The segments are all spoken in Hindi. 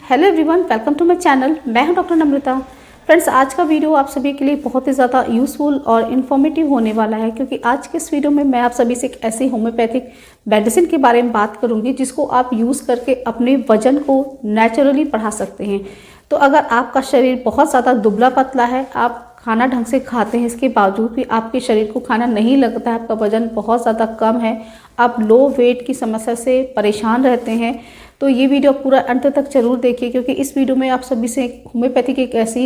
Hello everyone, welcome to my channel. मैं हूं डॉक्टर नम्रता। फ्रेंड्स, आज का वीडियो आप सभी के लिए बहुत ही ज़्यादा यूज़फुल और इन्फॉर्मेटिव होने वाला है, क्योंकि आज के इस वीडियो में मैं आप सभी से एक ऐसी होम्योपैथिक मेडिसिन के बारे में बात करूंगी जिसको आप यूज़ करके अपने वजन को नेचुरली बढ़ा सकते हैं। तो अगर आपका शरीर बहुत ज़्यादा दुबला पतला है, आप खाना ढंग से खाते हैं, इसके बावजूद भी आपके शरीर को खाना नहीं लगता है, आपका वजन बहुत ज़्यादा कम है, आप लो वेट की समस्या से परेशान रहते हैं, तो ये वीडियो पूरा अंत तक जरूर देखिए, क्योंकि इस वीडियो में आप सभी से होम्योपैथी की एक ऐसी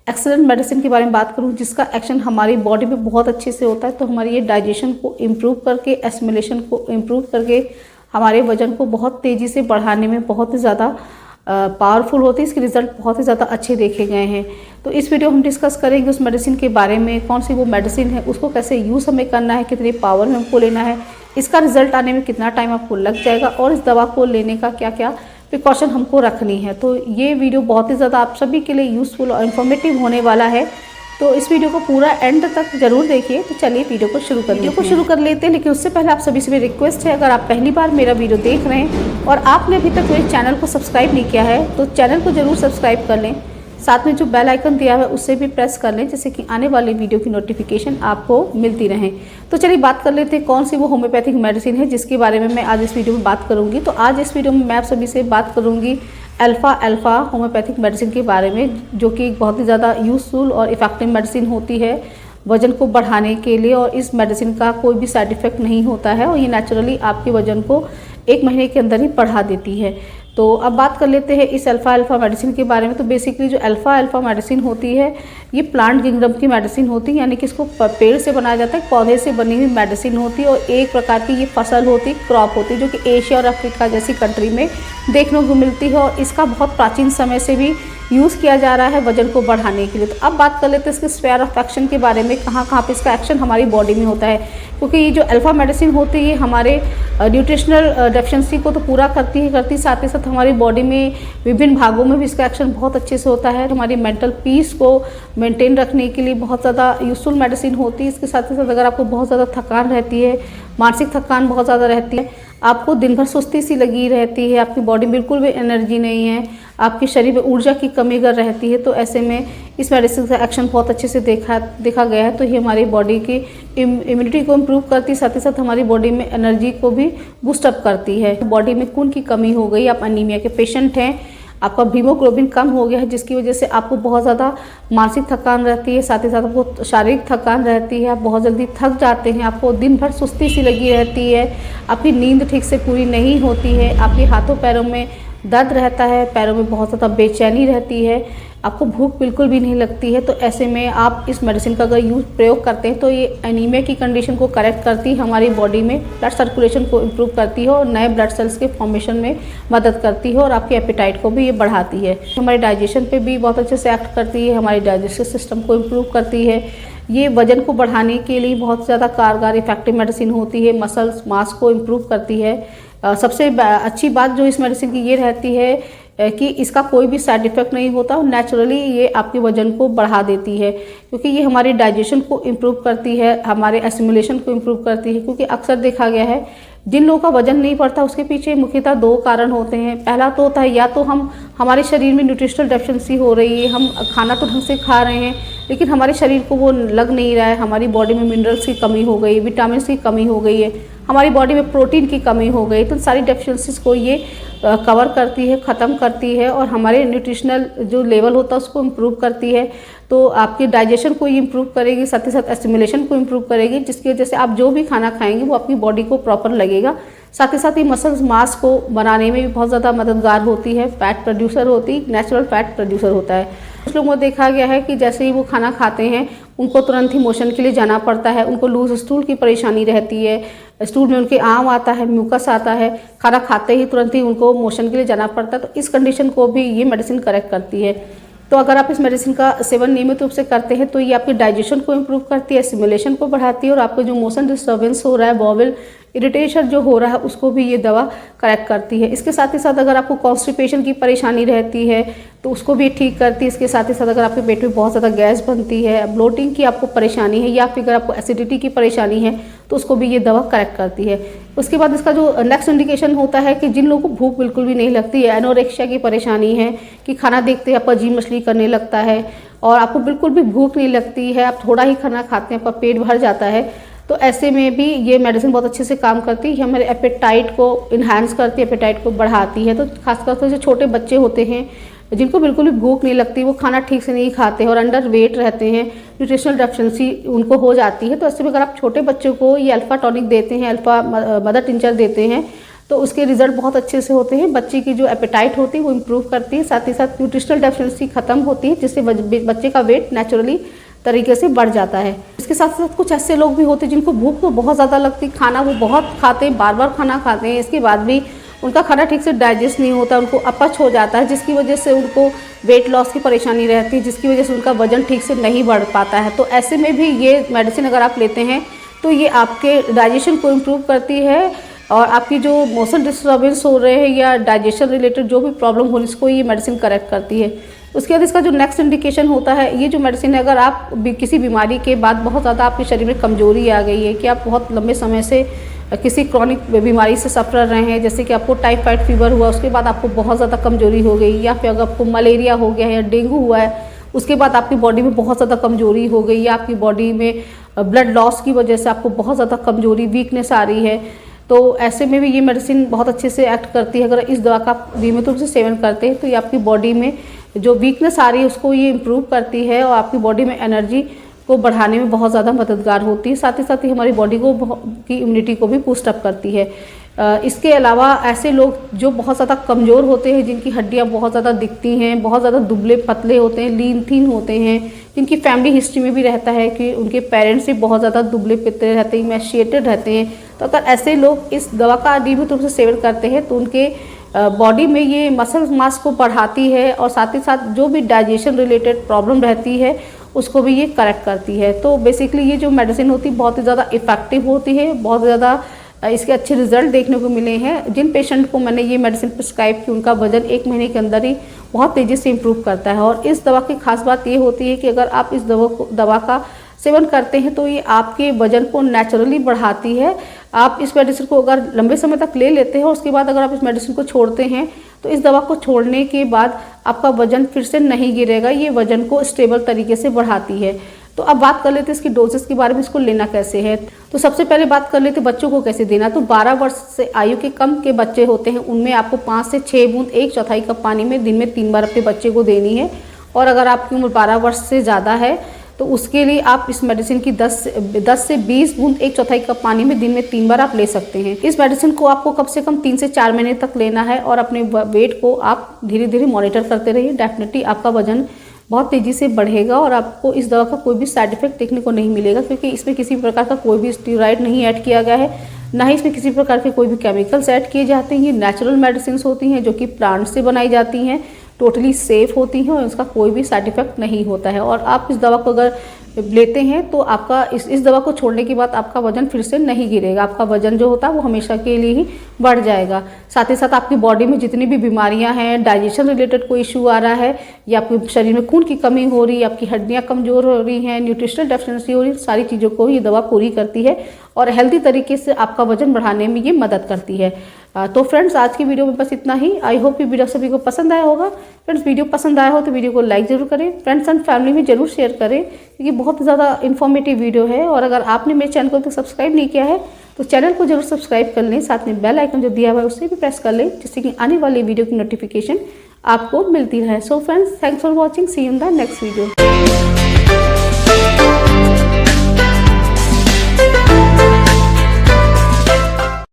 एक्सीलेंट मेडिसिन के बारे में बात करूं जिसका एक्शन हमारी बॉडी में बहुत अच्छे से होता है। तो हमारी ये डाइजेशन को इम्प्रूव करके, एसिमिलेशन को इम्प्रूव करके हमारे वजन को बहुत तेज़ी से बढ़ाने में बहुत ही ज़्यादा पावरफुल होती है। इसके रिजल्ट बहुत ही ज़्यादा अच्छे देखे गए हैं। तो इस वीडियो हम डिस्कस करेंगे उस मेडिसिन के बारे में, कौन सी वो मेडिसिन है, उसको कैसे यूज़ हमें करना है, कितनी पावर में हमको लेना है, इसका रिजल्ट आने में कितना टाइम आपको लग जाएगा और इस दवा को लेने का क्या क्या प्रिकॉशन हमको रखनी है। तो ये वीडियो बहुत ही ज़्यादा आप सभी के लिए यूज़फुल और इन्फॉर्मेटिव होने वाला है। तो इस वीडियो को पूरा एंड तक जरूर देखिए। तो चलिए वीडियो को शुरू कर लेते हैं। लेकिन उससे पहले आप सभी से मेरी रिक्वेस्ट है, अगर आप पहली बार मेरा वीडियो देख रहे हैं और आपने अभी तक मेरे चैनल को सब्सक्राइब नहीं किया है तो चैनल को जरूर सब्सक्राइब कर लें, साथ में जो बेल आइकन दिया है उससे भी प्रेस कर लें, जिससे कि आने वाले वीडियो की नोटिफिकेशन आपको मिलती रहे। तो चलिए बात कर लेते हैं कौन सी वो होम्योपैथिक मेडिसिन है जिसके बारे में मैं आज इस वीडियो में बात करूंगी। तो आज इस वीडियो में मैं आप सभी से बात करूंगी अल्फा होम्योपैथिक मेडिसिन के बारे में, जो कि एक बहुत ही ज़्यादा यूज़फुल और इफेक्टिव मेडिसिन होती है वज़न को बढ़ाने के लिए। और इस मेडिसिन का कोई भी साइड इफ़ेक्ट नहीं होता है और ये नेचुरली आपके वज़न को 1 महीने के अंदर ही बढ़ा देती है। तो अब बात कर लेते हैं इस अल्फा मेडिसिन के बारे में। तो बेसिकली जो अल्फा मेडिसिन होती है ये प्लांट किंगडम की मेडिसिन होती है, यानी कि इसको पेड़ से बनाया जाता है, पौधे से बनी हुई मेडिसिन होती है और एक प्रकार की ये फसल होती है, क्रॉप होती है, जो कि एशिया और अफ्रीका जैसी कंट्री में देखने को मिलती है और इसका बहुत प्राचीन समय से भी यूज़ किया जा रहा है वजन को बढ़ाने के लिए। तो अब बात कर लेते हैं इसके स्फीयर ऑफ एक्शन के बारे में, कहाँ कहाँ पे इसका एक्शन हमारी बॉडी में होता है। क्योंकि ये जो अल्फा मेडिसिन होती है हमारे न्यूट्रिशनल डेफिशिएंसी को तो पूरा करती ही साथ ही साथ हमारी बॉडी में विभिन्न भागों में भी इसका एक्शन बहुत अच्छे से होता है। हमारी मेंटल पीस को मेंटेन रखने के लिए बहुत ज़्यादा यूज़फुल मेडिसिन होती है। इसके साथ ही साथ अगर आपको बहुत ज़्यादा थकान रहती है, मानसिक थकान बहुत ज़्यादा रहती है, आपको दिन भर सुस्ती सी लगी रहती है, आपकी बॉडी में बिल्कुल भी एनर्जी नहीं है, आपके शरीर में ऊर्जा की कमी अगर रहती है, तो ऐसे में इस मेडिसिन का एक्शन बहुत अच्छे से देखा गया है। तो ये हमारी बॉडी की इम्यूनिटी को इम्प्रूव करती है, साथ ही साथ हमारी बॉडी में एनर्जी को भी बूस्टअप करती है। बॉडी में खून की कमी हो गई, आप अनीमिया के पेशेंट हैं, आपका हीमोग्लोबिन कम हो गया है, जिसकी वजह से आपको बहुत ज़्यादा मानसिक थकान रहती है, साथ ही साथ आपको शारीरिक थकान रहती है, आप बहुत जल्दी थक जाते हैं, आपको दिन भर सुस्ती सी लगी रहती है, आपकी नींद ठीक से पूरी नहीं होती है, आपके हाथों पैरों में दर्द रहता है, पैरों में बहुत ज़्यादा बेचैनी रहती है, आपको भूख बिल्कुल भी नहीं लगती है। तो ऐसे में आप इस मेडिसिन का अगर प्रयोग करते हैं तो ये एनीमिया की कंडीशन को करेक्ट करती है, हमारी बॉडी में ब्लड सर्कुलेशन को इम्प्रूव करती है और नए ब्लड सेल्स के फॉर्मेशन में मदद करती है और आपके एपेटाइट को भी ये बढ़ाती है। हमारी डाइजेशन पे भी बहुत अच्छे से एक्ट करती है, हमारी डाइजेस्टिव सिस्टम को इम्प्रूव करती है। ये वजन को बढ़ाने के लिए बहुत ज़्यादा कारगर इफेक्टिव मेडिसिन होती है, मसल्स मास को इम्प्रूव करती है। सबसे अच्छी बात जो इस मेडिसिन की ये रहती है कि इसका कोई भी साइड इफ़ेक्ट नहीं होता और नेचुरली ये आपके वजन को बढ़ा देती है, क्योंकि ये हमारी डाइजेशन को इम्प्रूव करती है, हमारे एसिमिलेशन को इम्प्रूव करती है। क्योंकि अक्सर देखा गया है जिन लोगों का वजन नहीं बढ़ता उसके पीछे मुख्यतः 2 कारण होते हैं। पहला तो होता है या तो हमारे शरीर में न्यूट्रिशनल डेफिशिएंसी हो रही है, हम खाना तो ढंग से खा रहे हैं लेकिन हमारे शरीर को वो लग नहीं रहा है, हमारी बॉडी में मिनरल्स की कमी हो गई, विटामिन की कमी हो गई है, हमारी बॉडी में प्रोटीन की कमी हो गई। तो सारी डेफिशिएंसीज को ये कवर करती है, ख़त्म करती है और हमारे न्यूट्रिशनल जो लेवल होता है उसको इम्प्रूव करती है। तो आपकी डाइजेशन को ये इम्प्रूव करेगी, साथ ही साथ एसिमिलेशन को इम्प्रूव करेगी, जिसकी वजह से आप जो भी खाना खाएंगे वो आपकी बॉडी को प्रॉपर लगेगा। साथ ही साथ ये मसल्स मास को बनाने में भी बहुत ज़्यादा मददगार होती है, फैट प्रोड्यूसर होती है, नेचुरल फैट प्रोड्यूसर होता है। कुछ लोगों को देखा गया है कि जैसे ही वो खाना खाते हैं उनको तुरंत ही मोशन के लिए जाना पड़ता है, उनको लूज स्टूल की परेशानी रहती है, स्टूल में उनके आम आता है, म्यूकस आता है, खाना खाते ही तुरंत ही उनको मोशन के लिए जाना पड़ता है। तो इस कंडीशन को भी ये मेडिसिन करेक्ट करती है। तो अगर आप इस मेडिसिन का सेवन नियमित रूप से करते हैं तो ये आपकी डाइजेशन को इम्प्रूव करती है, सिमुलेशन को बढ़ाती है और आपको जो मोशन डिस्टर्बेंस हो रहा है, बॉवल इरिटेशन जो हो रहा है, उसको भी ये दवा करेक्ट करती है। इसके साथ ही साथ अगर आपको कॉन्स्टिपेशन की परेशानी रहती है, तो उसको भी ठीक करती है। इसके साथ ही साथ अगर आपके पेट में बहुत ज़्यादा गैस बनती है, ब्लोटिंग की आपको परेशानी है, या फिर अगर आपको एसिडिटी की परेशानी है तो उसको भी ये दवा करेक्ट करती है। उसके बाद इसका जो नेक्स्ट इंडिकेशन होता है कि जिन लोगों को भूख बिल्कुल भी नहीं लगती है, एनोरेक्सिया की परेशानी है कि खाना देखते ही आपका जी मछली करने लगता है और आपको बिल्कुल भी भूख नहीं लगती है, आप थोड़ा ही खाना खाते हैं, आपका पेट भर जाता है, तो ऐसे में भी ये मेडिसिन बहुत अच्छे से काम करती है। हमारे एपेटाइट को इन्हांस करती है, एपेटाइट को बढ़ाती है। तो खासकर से जो छोटे बच्चे होते हैं जिनको बिल्कुल भी भूख नहीं लगती, वो खाना ठीक से नहीं खाते और अंडर वेट रहते हैं, न्यूट्रिशनल डेफिशिएंसी उनको हो जाती है, तो ऐसे में अगर आप छोटे बच्चों को ये अल्फा टॉनिक देते हैं, अल्फा मदर टिंचर देते हैं, तो उसके रिजल्ट बहुत अच्छे से होते हैं। बच्चे की जो एपेटाइट होती है वो इम्प्रूव करती है, साथ ही साथ न्यूट्रिशनल डेफिशिएंसी खत्म होती है, जिससे बच्चे का वेट नेचुरली तरीके से बढ़ जाता है। इसके साथ साथ कुछ ऐसे लोग भी होते हैं जिनको भूख तो बहुत ज़्यादा लगती, खाना वो बहुत खाते हैं, बार बार खाना खाते हैं, इसके बाद भी उनका खाना ठीक से डाइजेस्ट नहीं होता, उनको अपच हो जाता है, जिसकी वजह से उनको वेट लॉस की परेशानी रहती है, जिसकी वजह से उनका वजन ठीक से नहीं बढ़ पाता है। तो ऐसे में भी ये मेडिसिन अगर आप लेते हैं तो ये आपके डाइजेशन को इम्प्रूव करती है और आपकी जो मोशन डिस्टर्बेंस हो रहे हैं या डाइजेशन रिलेटेड जो भी प्रॉब्लम हो रही है, इसको ये मेडिसिन करेक्ट करती है। उसके बाद इसका जो नेक्स्ट इंडिकेशन होता है, ये जो मेडिसिन है, अगर आप किसी बीमारी के बाद बहुत ज़्यादा आपके शरीर में कमजोरी आ गई है कि आप बहुत लंबे समय से किसी क्रॉनिक बीमारी से सफ़र रहे हैं, जैसे कि आपको टाइफाइड फीवर हुआ, उसके बाद आपको बहुत ज़्यादा कमजोरी हो गई, या फिर अगर आपको मलेरिया हो गया है या डेंगू हुआ है, उसके बाद आपकी बॉडी में बहुत ज़्यादा कमजोरी हो गई, या आपकी बॉडी में ब्लड लॉस की वजह से आपको बहुत ज़्यादा कमजोरी, वीकनेस आ रही है, तो ऐसे में भी ये मेडिसिन बहुत अच्छे से एक्ट करती है। अगर इस दवा का आप नियमित रूप से सेवन करते हैं तो ये आपकी बॉडी में जो वीकनेस आ रही है उसको ये इम्प्रूव करती है और आपकी बॉडी में एनर्जी को बढ़ाने में बहुत ज़्यादा मददगार होती है। साथ ही हमारी बॉडी को की इम्यूनिटी को भी बूस्ट अप करती है। इसके अलावा ऐसे लोग जो बहुत ज़्यादा कमज़ोर होते हैं, जिनकी हड्डियाँ बहुत ज़्यादा दिखती हैं, बहुत ज़्यादा दुबले पतले होते हैं, लीन थीन होते हैं, जिनकी फैमिली हिस्ट्री में भी रहता है कि उनके पेरेंट्स भी बहुत ज़्यादा दुबले पतले रहते हैं, इमेशिएटेड रहते हैं, तो अगर ऐसे लोग इस दवा का नियमित रूप से सेवन करते हैं तो उनके बॉडी में ये मसल मास को बढ़ाती है और साथ ही साथ जो भी डाइजेशन रिलेटेड प्रॉब्लम रहती है उसको भी ये करेक्ट करती है। तो बेसिकली ये जो मेडिसिन होती है बहुत ही ज़्यादा इफ़ेक्टिव होती है, बहुत ज़्यादा इसके अच्छे रिजल्ट देखने को मिले हैं। जिन पेशेंट को मैंने ये मेडिसिन प्रिस्क्राइब की उनका वजन 1 महीने के अंदर ही बहुत तेज़ी से इम्प्रूव करता है। और इस दवा की खास बात ये होती है कि अगर आप इस दवा का सेवन करते हैं तो ये आपके वजन को नेचुरली बढ़ाती है। आप इस मेडिसिन को अगर लंबे समय तक ले लेते हैं और उसके बाद अगर आप इस मेडिसिन को छोड़ते हैं तो इस दवा को छोड़ने के बाद आपका वजन फिर से नहीं गिरेगा, ये वजन को स्टेबल तरीके से बढ़ाती है। तो अब बात कर लेते हैं इसकी डोजेस के बारे में, इसको लेना कैसे है। तो सबसे पहले बात कर लेते हैं बच्चों को कैसे देना। तो 12 वर्ष से आयु के कम के बच्चे होते हैं उनमें आपको 5 से 6 बूंद 1/4 कप पानी में दिन में 3 बार अपने बच्चे को देनी है। और अगर आपकी उम्र 12 वर्ष से ज़्यादा है तो उसके लिए आप इस मेडिसिन की 10 से 20 बूंद 1/4 कप पानी में दिन में 3 बार आप ले सकते हैं। इस मेडिसिन को आपको कम से कम 3 से 4 महीने तक लेना है और अपने वेट को आप धीरे धीरे मॉनिटर करते रहिए। डेफिनेटली आपका वजन बहुत तेज़ी से बढ़ेगा और आपको इस दवा का कोई भी साइड इफेक्ट देखने को नहीं मिलेगा, क्योंकि इसमें किसी प्रकार का कोई भी स्टेरॉइड नहीं ऐड किया गया है, ना ही इसमें किसी प्रकार के कोई भी केमिकल्स ऐड किए जाते हैं। ये नेचुरल मेडिसिन होती हैं जो कि प्लांट से बनाई जाती हैं, टोटली सेफ होती हैं और इसका कोई भी साइड इफेक्ट नहीं होता है। और आप इस दवा को अगर लेते हैं तो आपका इस दवा को छोड़ने के बाद आपका वजन फिर से नहीं गिरेगा, आपका वजन जो होता है वो हमेशा के लिए ही बढ़ जाएगा। साथ ही साथ आपकी बॉडी में जितनी भी बीमारियां हैं, डाइजेशन रिलेटेड कोई इशू आ रहा है या आपके शरीर में खून की कमी हो रही है, आपकी हड्डियां कमज़ोर हो रही हैं, न्यूट्रिशनल डेफिशिएंसी हो रही है, सारी चीज़ों को ये दवा पूरी करती है और हेल्दी तरीके से आपका वजन बढ़ाने में ये मदद करती है। तो फ्रेंड्स आज की वीडियो में बस इतना ही। आई होप ये वीडियो सभी को पसंद आया होगा। फ्रेंड्स वीडियो पसंद आया हो तो वीडियो को लाइक जरूर करें, फ्रेंड्स एंड फैमिली में जरूर शेयर करें, क्योंकि बहुत ज़्यादा इन्फॉर्मेटिव वीडियो है। और अगर आपने मेरे चैनल को अभी तक सब्सक्राइब नहीं किया है तो चैनल को जरूर सब्सक्राइब कर लें, साथ में बेल आइकन जो दिया हुआ है उसे भी प्रेस कर लें, जिससे कि आने वाली वीडियो की नोटिफिकेशन आपको मिलती रहे। So friends thanks for watching, see you in the next video.